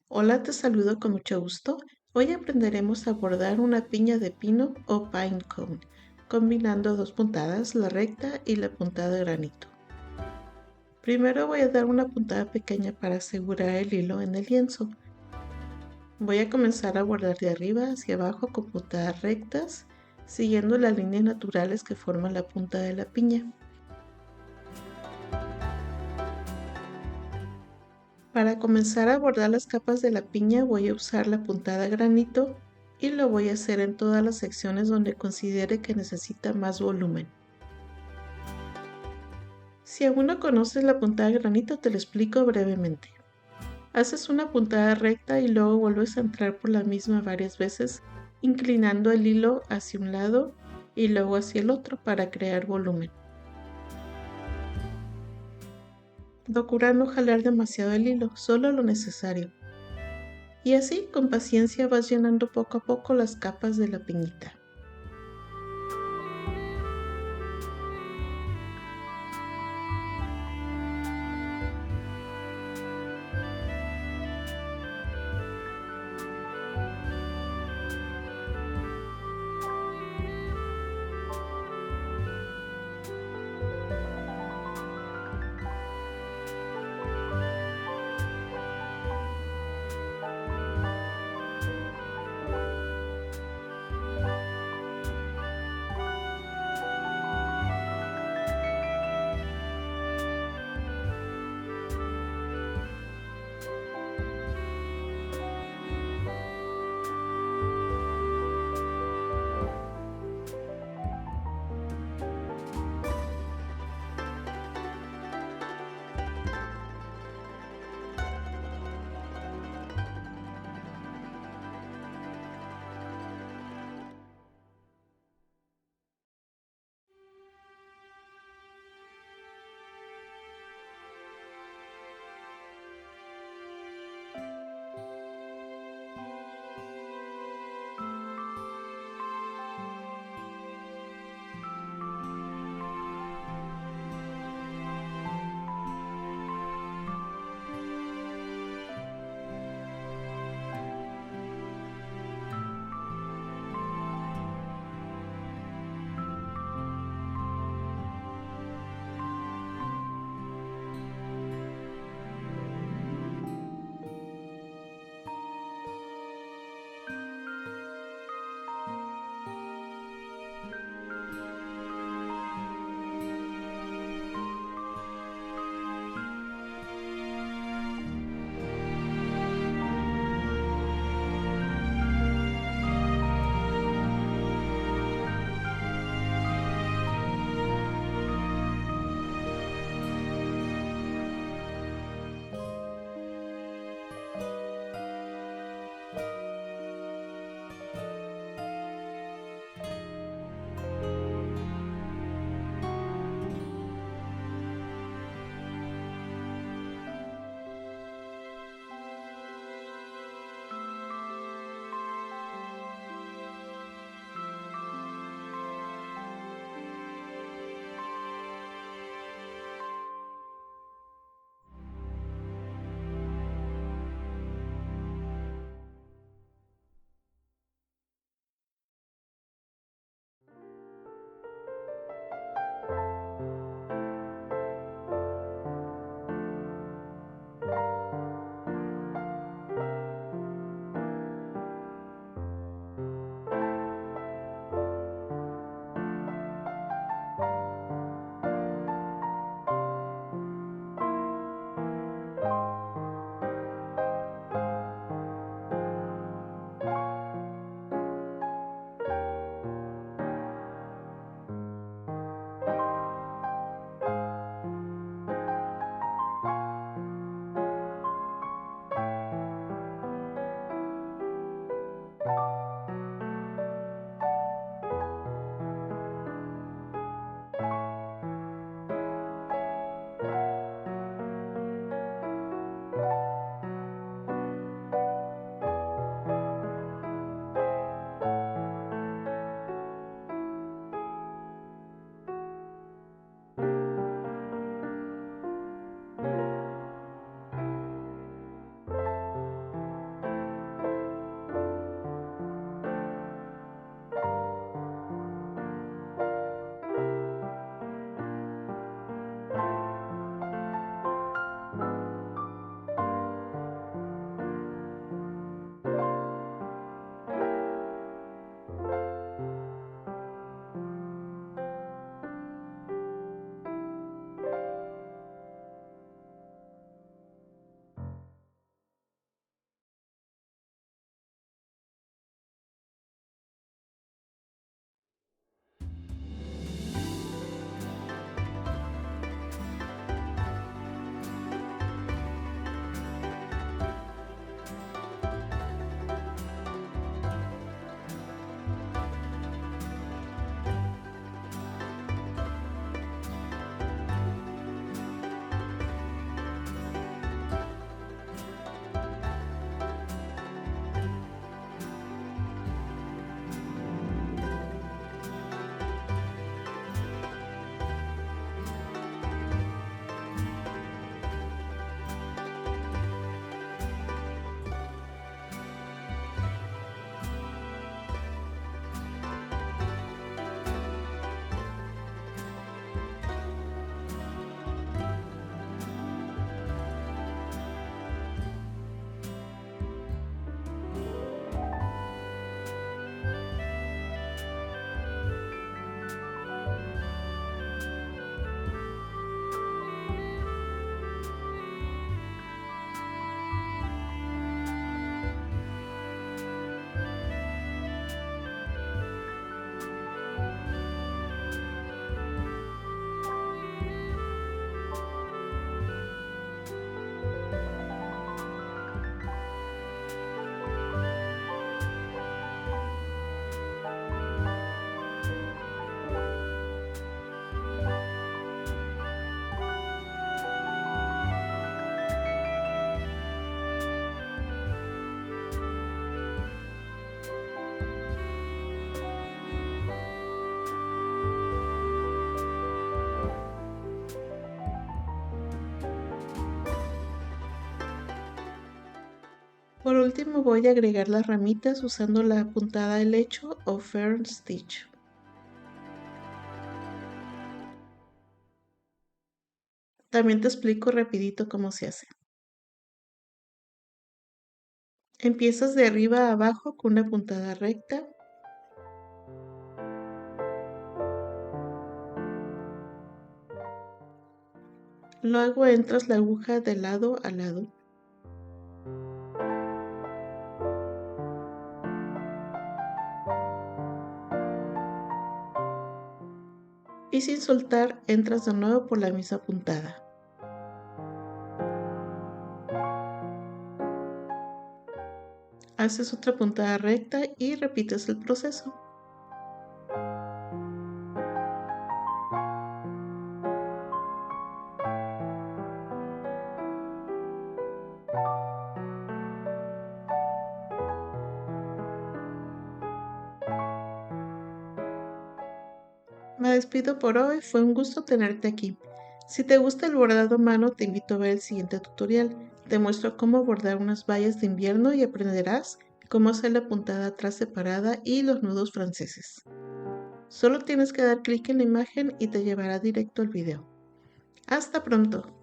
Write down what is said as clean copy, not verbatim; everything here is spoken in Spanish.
Hola, te saludo con mucho gusto. Hoy aprenderemos a bordar una piña de pino o pine cone, combinando dos puntadas, la recta y la puntada de granito. Primero voy a dar una puntada pequeña para asegurar el hilo en el lienzo. Voy a comenzar a bordar de arriba hacia abajo con puntadas rectas, siguiendo las líneas naturales que forman la punta de la piña. Para comenzar a bordar las capas de la piña voy a usar la puntada granito y lo voy a hacer en todas las secciones donde considere que necesita más volumen. Si aún no conoces la puntada granito, te lo explico brevemente. Haces una puntada recta y luego vuelves a entrar por la misma varias veces, inclinando el hilo hacia un lado y luego hacia el otro para crear volumen. Procura no jalar demasiado el hilo, solo lo necesario. Y así, con paciencia, vas llenando poco a poco las capas de la piñita. Por último voy a agregar las ramitas usando la puntada helecho o fern stitch. También te explico rapidito cómo se hace. Empiezas de arriba a abajo con una puntada recta. Luego entras la aguja de lado a lado. Y sin soltar entras de nuevo por la misma puntada. Haces otra puntada recta y repites el proceso. Me despido por hoy, fue un gusto tenerte aquí. Si te gusta el bordado a mano, te invito a ver el siguiente tutorial. Te muestro cómo bordar unas vallas de invierno y aprenderás cómo hacer la puntada atrás separada y los nudos franceses. Solo tienes que dar clic en la imagen y te llevará directo al video. ¡Hasta pronto!